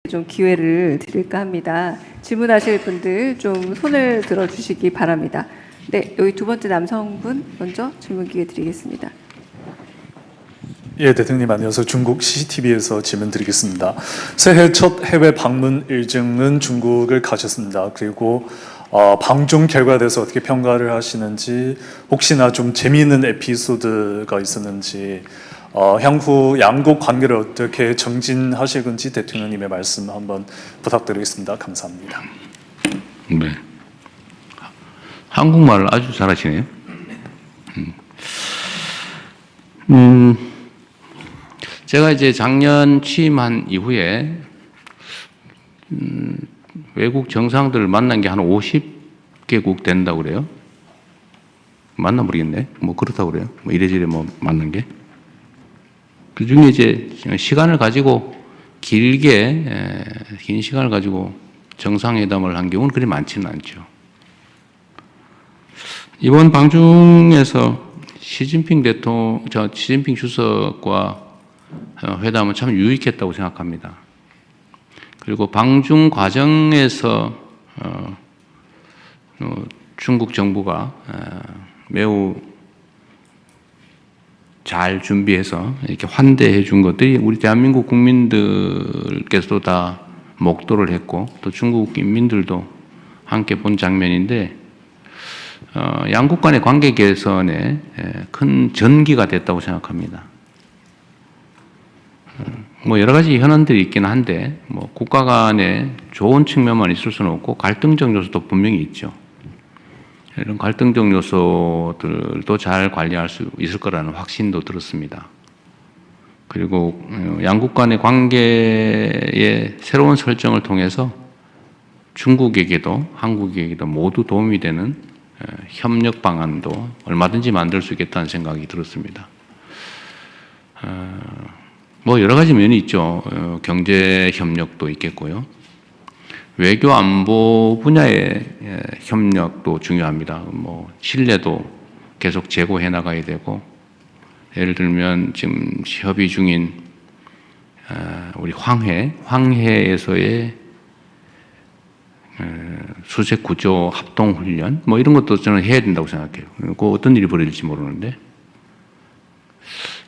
좀 기회를 드릴까 합니다. 질문하실 분들 좀 손을 들어주시기 바랍니다. 네, 여기 두 번째 남성분 먼저 질문 기회 드리겠습니다. 예, 대통령님 안녕하세요. 중국 CCTV에서 질문 드리겠습니다. 새해 첫 해외 방문 일정은 중국을 가셨습니다. 그리고 방중 결과에 대해서 어떻게 평가를 하시는지, 혹시나 좀 재미있는 에피소드가 있었는지, 향후 양국 관계를 어떻게 정진하실 건지 대통령님의 말씀 한번 부탁드리겠습니다. 감사합니다. 네. 한국말을 아주 잘하시네요. 제가 이제 작년 취임한 이후에 외국 정상들을 만난 게 한 50개국 된다고 그래요. 맞나 모르겠네. 뭐 그렇다고 그래요. 뭐 이래저래 뭐 만난 게. 그 중에 이제 시간을 가지고 긴 시간을 가지고 정상회담을 한 경우는 그리 많지는 않죠. 이번 방중에서 시진핑 주석과 회담은 참 유익했다고 생각합니다. 그리고 방중 과정에서 중국 정부가 매우 잘 준비해서 이렇게 환대해 준 것들이 우리 대한민국 국민들께서도 다 목도를 했고 또 중국 인민들도 함께 본 장면인데 양국 간의 관계 개선에 큰 전기가 됐다고 생각합니다. 뭐 여러 가지 현안들이 있긴 한데 뭐 국가 간에 좋은 측면만 있을 수는 없고 갈등적 요소도 분명히 있죠. 이런 갈등적 요소들도 잘 관리할 수 있을 거라는 확신도 들었습니다. 그리고 양국 간의 관계의 새로운 설정을 통해서 중국에게도 한국에게도 모두 도움이 되는 협력 방안도 얼마든지 만들 수 있겠다는 생각이 들었습니다. 뭐 여러 가지 면이 있죠. 경제 협력도 있겠고요. 외교 안보 분야의 협력도 중요합니다. 뭐 신뢰도 계속 제고해 나가야 되고, 예를 들면 지금 협의 중인 우리 황해에서의 수색 구조 합동 훈련 뭐 이런 것도 저는 해야 된다고 생각해요. 그 어떤 일이 벌어질지 모르는데,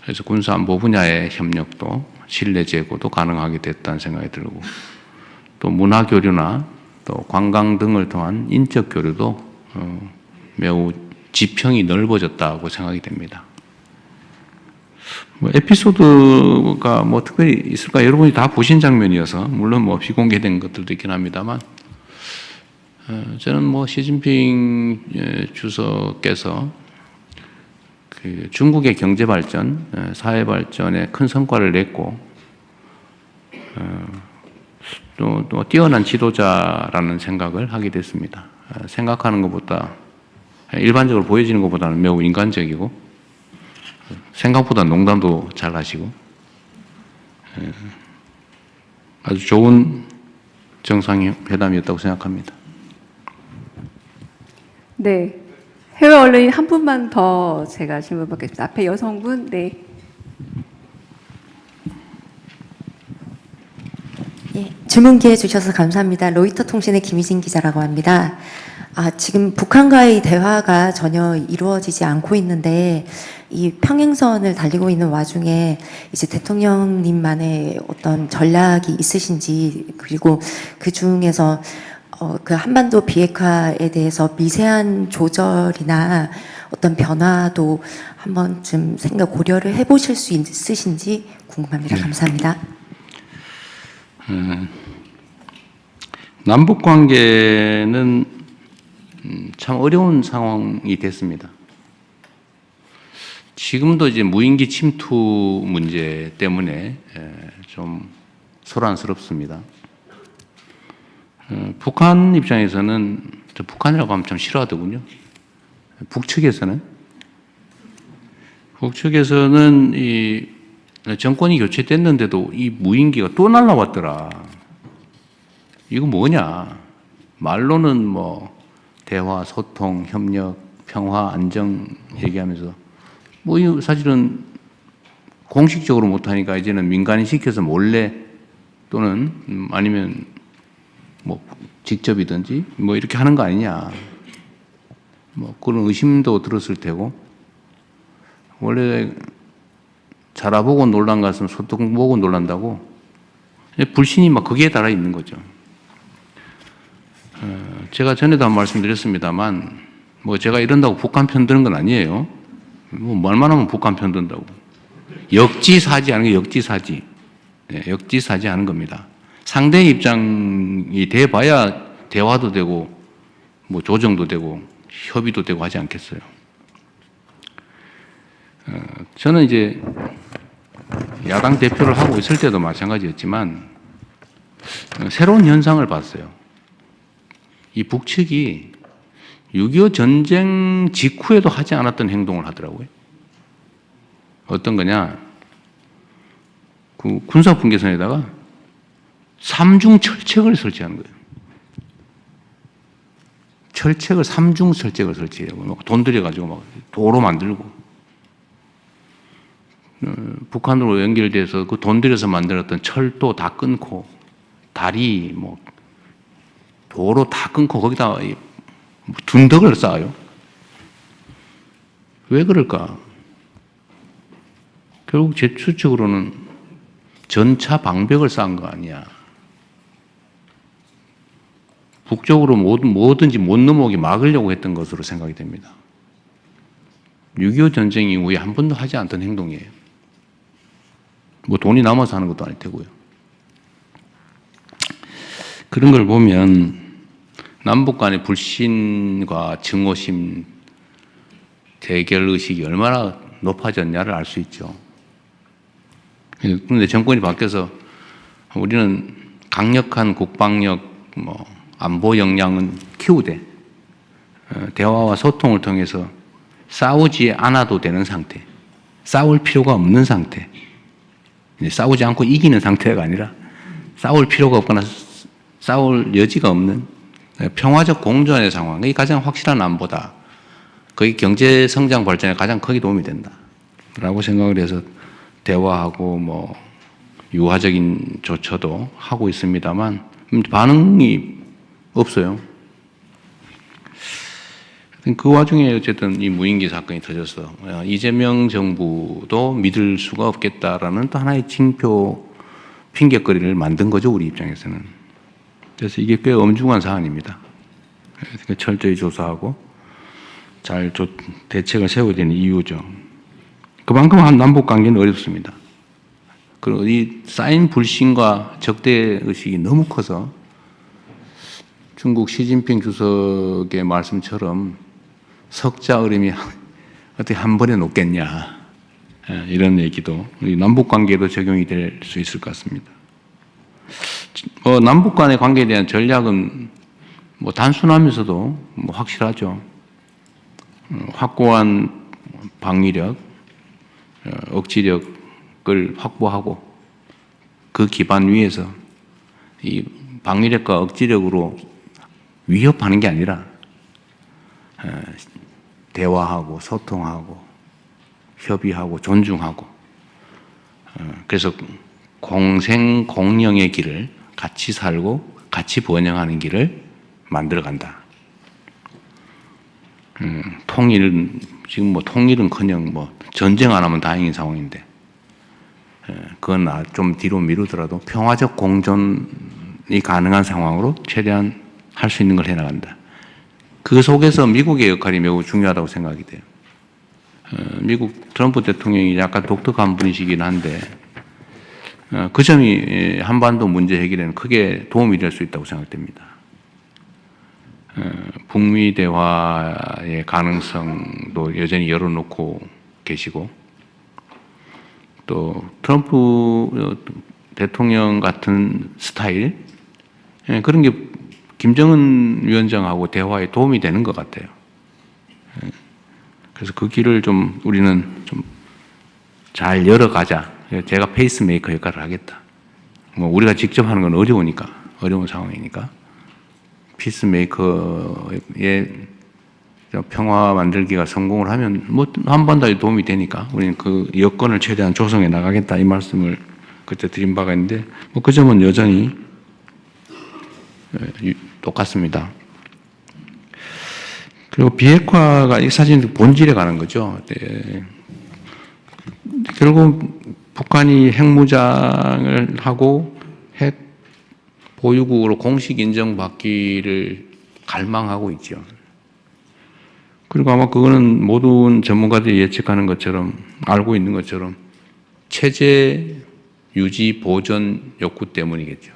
그래서 군사 안보 분야의 협력도 신뢰 제고도 가능하게 됐다는 생각이 들고, 또 문화 교류나 또 관광 등을 통한 인적 교류도 매우 지평이 넓어졌다고 생각이 됩니다. 뭐 에피소드가 뭐 특별히 있을까? 여러분이 다 보신 장면이어서 물론 뭐 비공개된 것들도 있긴 합니다만, 저는 뭐 시진핑 주석께서 그 중국의 경제 발전, 사회 발전에 큰 성과를 냈고, 또 뛰어난 지도자라는 생각을 하게 됐습니다. 생각하는 것보다, 일반적으로 보여지는 것보다는 매우 인간적이고, 생각보다 농담도 잘 하시고, 아주 좋은 정상회담이었다고 생각합니다. 네, 해외 언론인 한 분만 더 제가 질문 받겠습니다. 앞에 여성분, 네. 예, 질문 기회 주셔서 감사합니다. 로이터 통신의 김희진 기자라고 합니다. 지금 북한과의 대화가 전혀 이루어지지 않고 있는데, 이 평행선을 달리고 있는 와중에 이제 대통령님만의 어떤 전략이 있으신지, 그리고 그 중에서 그 한반도 비핵화에 대해서 미세한 조절이나 어떤 변화도 한 번쯤 고려를 해보실 수 있으신지 궁금합니다. 네. 감사합니다. 남북 관계는 참 어려운 상황이 됐습니다. 지금도 이제 무인기 침투 문제 때문에 좀 소란스럽습니다. 북한 입장에서는, 저 북한이라고 하면 참 싫어하더군요. 북측에서는 이 정권이 교체됐는데도 이 무인기가 또 날라왔더라. 이거 뭐냐? 말로는 뭐 대화, 소통, 협력, 평화, 안정 얘기하면서 뭐 사실은 공식적으로 못하니까 이제는 민간인 시켜서 몰래 또는 아니면 뭐 직접이든지 뭐 이렇게 하는 거 아니냐. 뭐 그런 의심도 들었을 테고, 원래 자라보고 놀란 것은 소통 보고 놀란다고 불신이 막 거기에 달아 있는 거죠. 제가 전에도 한 말씀 드렸습니다만, 뭐 제가 이런다고 북한 편 드는 건 아니에요. 뭐 말만 하면 북한 편 든다고. 역지사지 하는 게 역지사지. 네, 역지사지 하는 겁니다. 상대의 입장이 돼봐야 대화도 되고, 뭐 조정도 되고, 협의도 되고 하지 않겠어요. 저는 이제 야당 대표를 하고 있을 때도 마찬가지였지만, 새로운 현상을 봤어요. 이 북측이 6.25 전쟁 직후에도 하지 않았던 행동을 하더라고요. 어떤 거냐? 그 군사분계선에다가 3중 철책을 설치하는 거예요. 철책을 3중 철책을 설치해요. 돈 들여가지고 막 도로 만들고, 북한으로 연결돼서 그 돈 들여서 만들었던 철도 다 끊고, 다리 뭐 도로 다 끊고 거기다 둔덕을 쌓아요. 왜 그럴까? 결국 제 추측으로는 전차 방벽을 쌓은 거 아니야. 북쪽으로 뭐든지 못 넘어오게 막으려고 했던 것으로 생각이 됩니다. 6.25 전쟁 이후에 한 번도 하지 않던 행동이에요. 뭐 돈이 남아서 하는 것도 아닐 테고요. 그런 걸 보면 남북 간의 불신과 증오심, 대결의식이 얼마나 높아졌냐를 알 수 있죠. 그런데 정권이 바뀌어서 우리는 강력한 국방력, 뭐 안보 역량은 키우되 대화와 소통을 통해서 싸우지 않아도 되는 상태, 싸울 필요가 없는 상태, 싸우지 않고 이기는 상태가 아니라 싸울 필요가 없거나 싸울 여지가 없는 평화적 공존의 상황, 이게 가장 확실한 안보다. 그게 경제 성장 발전에 가장 크게 도움이 된다라고 생각을 해서 대화하고 뭐 유화적인 조처도 하고 있습니다만 반응이 없어요. 그 와중에 어쨌든 이 무인기 사건이 터져서 이재명 정부도 믿을 수가 없겠다라는 또 하나의 징표 핑계거리를 만든 거죠, 우리 입장에서는. 그래서 이게 꽤 엄중한 사안입니다. 그래서 철저히 조사하고 잘 대책을 세워야 되는 이유죠. 그만큼 남북 관계는 어렵습니다. 그리고 이 쌓인 불신과 적대의식이 너무 커서 중국 시진핑 주석의 말씀처럼 석자 얼음이 어떻게 한 번에 녹겠냐, 이런 얘기도 남북 관계에도 적용이 될 수 있을 것 같습니다. 남북 간의 관계에 대한 전략은 뭐 단순하면서도 뭐 확실하죠. 확고한 방위력, 억지력을 확보하고 그 기반 위에서 이 방위력과 억지력으로 위협하는 게 아니라 대화하고 소통하고 협의하고 존중하고, 그래서 공생 공영의 길을 같이 살고 같이 번영하는 길을 만들어간다. 지금 뭐 통일은커녕 뭐 전쟁 안 하면 다행인 상황인데, 그건 좀 뒤로 미루더라도 평화적 공존이 가능한 상황으로 최대한 할 수 있는 걸 해나간다. 그 속에서 미국의 역할이 매우 중요하다고 생각이 돼요. 미국 트럼프 대통령이 약간 독특한 분이시긴 한데, 그 점이 한반도 문제 해결에는 크게 도움이 될 수 있다고 생각됩니다. 북미 대화의 가능성도 여전히 열어놓고 계시고, 또 트럼프 대통령 같은 스타일, 그런 게 김정은 위원장하고 대화에 도움이 되는 것 같아요. 그래서 그 길을 좀 우리는 좀 잘 열어가자. 제가 페이스메이커 역할을 하겠다. 뭐 우리가 직접 하는 건 어려운 상황이니까 피스메이커의 평화 만들기가 성공을 하면 뭐 한반도에 도움이 되니까 우리는 그 여건을 최대한 조성해 나가겠다, 이 말씀을 그때 드린 바가 있는데 뭐 그 점은 여전히 똑같습니다. 그리고 비핵화가 이 사실 본질에 가는 거죠. 네. 결국 북한이 핵무장을 하고 핵 보유국으로 공식 인정받기를 갈망하고 있죠. 그리고 아마 그거는 모든 전문가들이 예측하는 것처럼 알고 있는 것처럼 체제 유지 보존 욕구 때문이겠죠.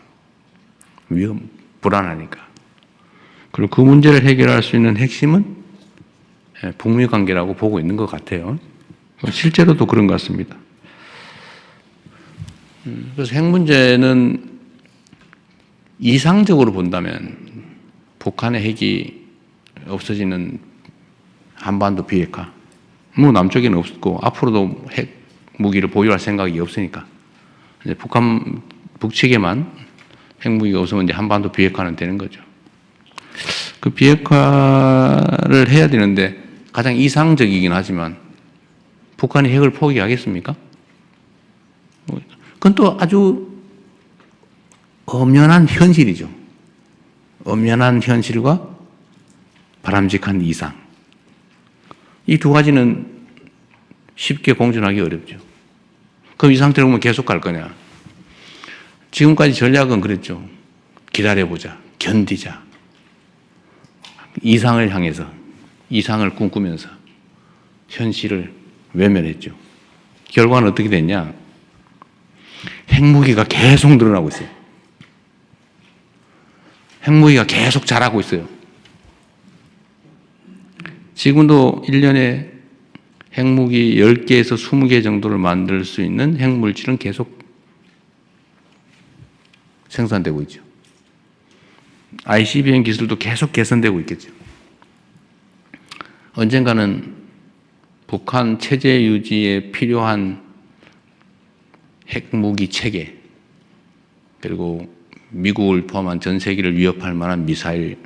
불안하니까. 그리고 그 문제를 해결할 수 있는 핵심은 북미 관계라고 보고 있는 것 같아요. 실제로도 그런 것 같습니다. 그래서 핵 문제는 이상적으로 본다면 북한의 핵이 없어지는 한반도 비핵화, 뭐 남쪽에는 없고 앞으로도 핵 무기를 보유할 생각이 없으니까 이제 북측에만 핵무기가 없으면 이제 한반도 비핵화는 되는 거죠. 그 비핵화를 해야 되는데 가장 이상적이긴 하지만 북한이 핵을 포기하겠습니까? 그건 또 아주 엄연한 현실이죠. 엄연한 현실과 바람직한 이상. 이 두 가지는 쉽게 공존하기 어렵죠. 그럼 이 상태로 보면 계속 갈 거냐? 지금까지 전략은 그랬죠. 기다려보자. 견디자. 이상을 향해서, 이상을 꿈꾸면서 현실을 외면했죠. 결과는 어떻게 됐냐? 핵무기가 계속 늘어나고 있어요. 핵무기가 계속 자라고 있어요. 지금도 1년에 핵무기 10개에서 20개 정도를 만들 수 있는 핵물질은 계속 생산되고 있죠. ICBM 기술도 계속 개선되고 있겠죠. 언젠가는 북한 체제 유지에 필요한 핵무기 체계, 그리고 미국을 포함한 전 세계를 위협할 만한 미사일,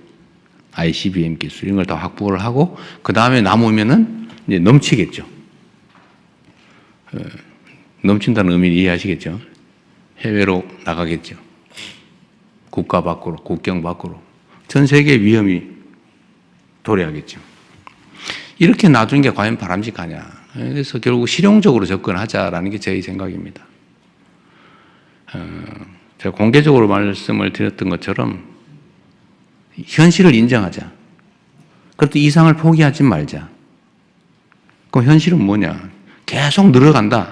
ICBM 기술 이런 걸 다 확보를 하고 그 다음에 남으면은 이제 넘치겠죠. 넘친다는 의미를 이해하시겠죠. 해외로 나가겠죠. 국가 밖으로, 국경 밖으로. 전 세계 위험이 도래하겠죠. 이렇게 놔두는 게 과연 바람직하냐. 그래서 결국 실용적으로 접근하자라는 게 제 생각입니다. 제가 공개적으로 말씀을 드렸던 것처럼 현실을 인정하자. 그것도 이상을 포기하지 말자. 그럼 현실은 뭐냐? 계속 늘어간다.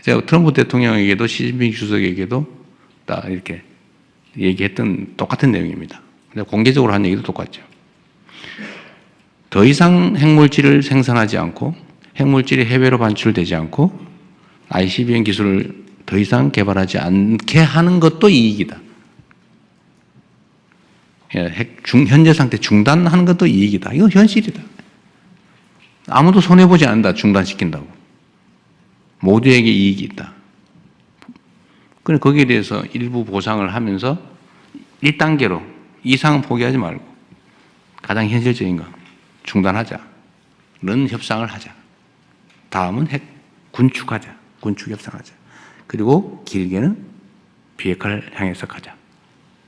제가 트럼프 대통령에게도 시진핑 주석에게도 다 이렇게 얘기했던 똑같은 내용입니다. 공개적으로 한 얘기도 똑같죠. 더 이상 핵물질을 생산하지 않고 핵물질이 해외로 반출되지 않고 ICBM 기술을 더 이상 개발하지 않게 하는 것도 이익이다. 현재 상태 중단하는 것도 이익이다. 이건 현실이다. 아무도 손해보지 않는다. 중단시킨다고. 모두에게 이익이 있다. 그런데 거기에 대해서 일부 보상을 하면서 1단계로 이상은 포기하지 말고 가장 현실적인 거 중단하자. 는 협상을 하자. 다음은 핵 군축하자. 군축 협상하자. 그리고 길게는 비핵화를 향해서 가자.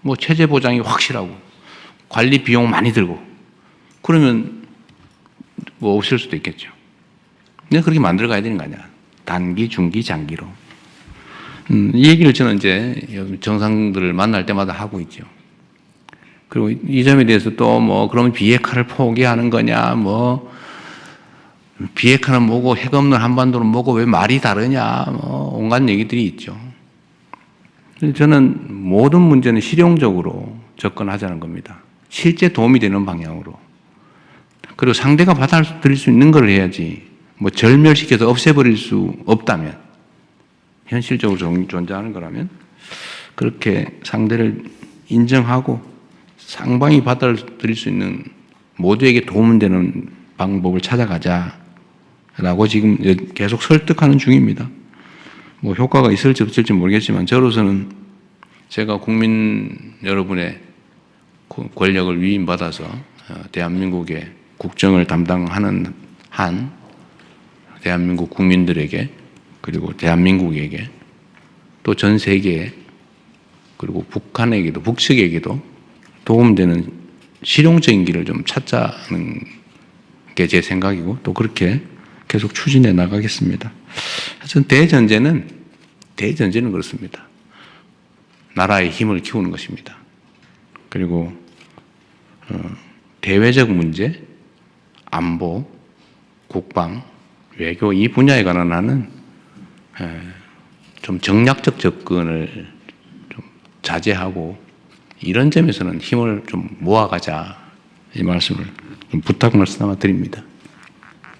뭐 체제 보장이 확실하고 관리 비용 많이 들고 그러면 뭐 없을 수도 있겠죠. 근데 그렇게 만들어 가야 되는 거 아니야. 단기, 중기, 장기로. 이 얘기를 저는 이제 정상들을 만날 때마다 하고 있죠. 그리고 이 점에 대해서 또 뭐 그러면 비핵화를 포기하는 거냐, 뭐 비핵화는 뭐고 핵 없는 한반도는 뭐고 왜 말이 다르냐, 뭐 온갖 얘기들이 있죠. 저는 모든 문제는 실용적으로 접근하자는 겁니다. 실제 도움이 되는 방향으로. 그리고 상대가 받아들일 수 있는 걸 해야지. 뭐 절멸시켜서 없애버릴 수 없다면, 현실적으로 존재하는 거라면 그렇게 상대를 인정하고 상방이 받아들일 수 있는 모두에게 도움되는 방법을 찾아가자라고 지금 계속 설득하는 중입니다. 뭐 효과가 있을지 없을지 모르겠지만 저로서는 제가 국민 여러분의 권력을 위임받아서 대한민국의 국정을 담당하는 한 대한민국 국민들에게 그리고 대한민국에게 또 전 세계 그리고 북한에게도 북측에게도 도움되는 실용적인 길을 좀 찾자는 게 제 생각이고 또 그렇게 계속 추진해 나가겠습니다. 하여튼 대전제는 그렇습니다. 나라의 힘을 키우는 것입니다. 그리고 대외적 문제, 안보, 국방, 외교 이 분야에 관한 한은 좀 정략적 접근을 좀 자제하고 이런 점에서는 힘을 좀 모아가자 이 말씀을 좀 부탁 말씀 드립니다.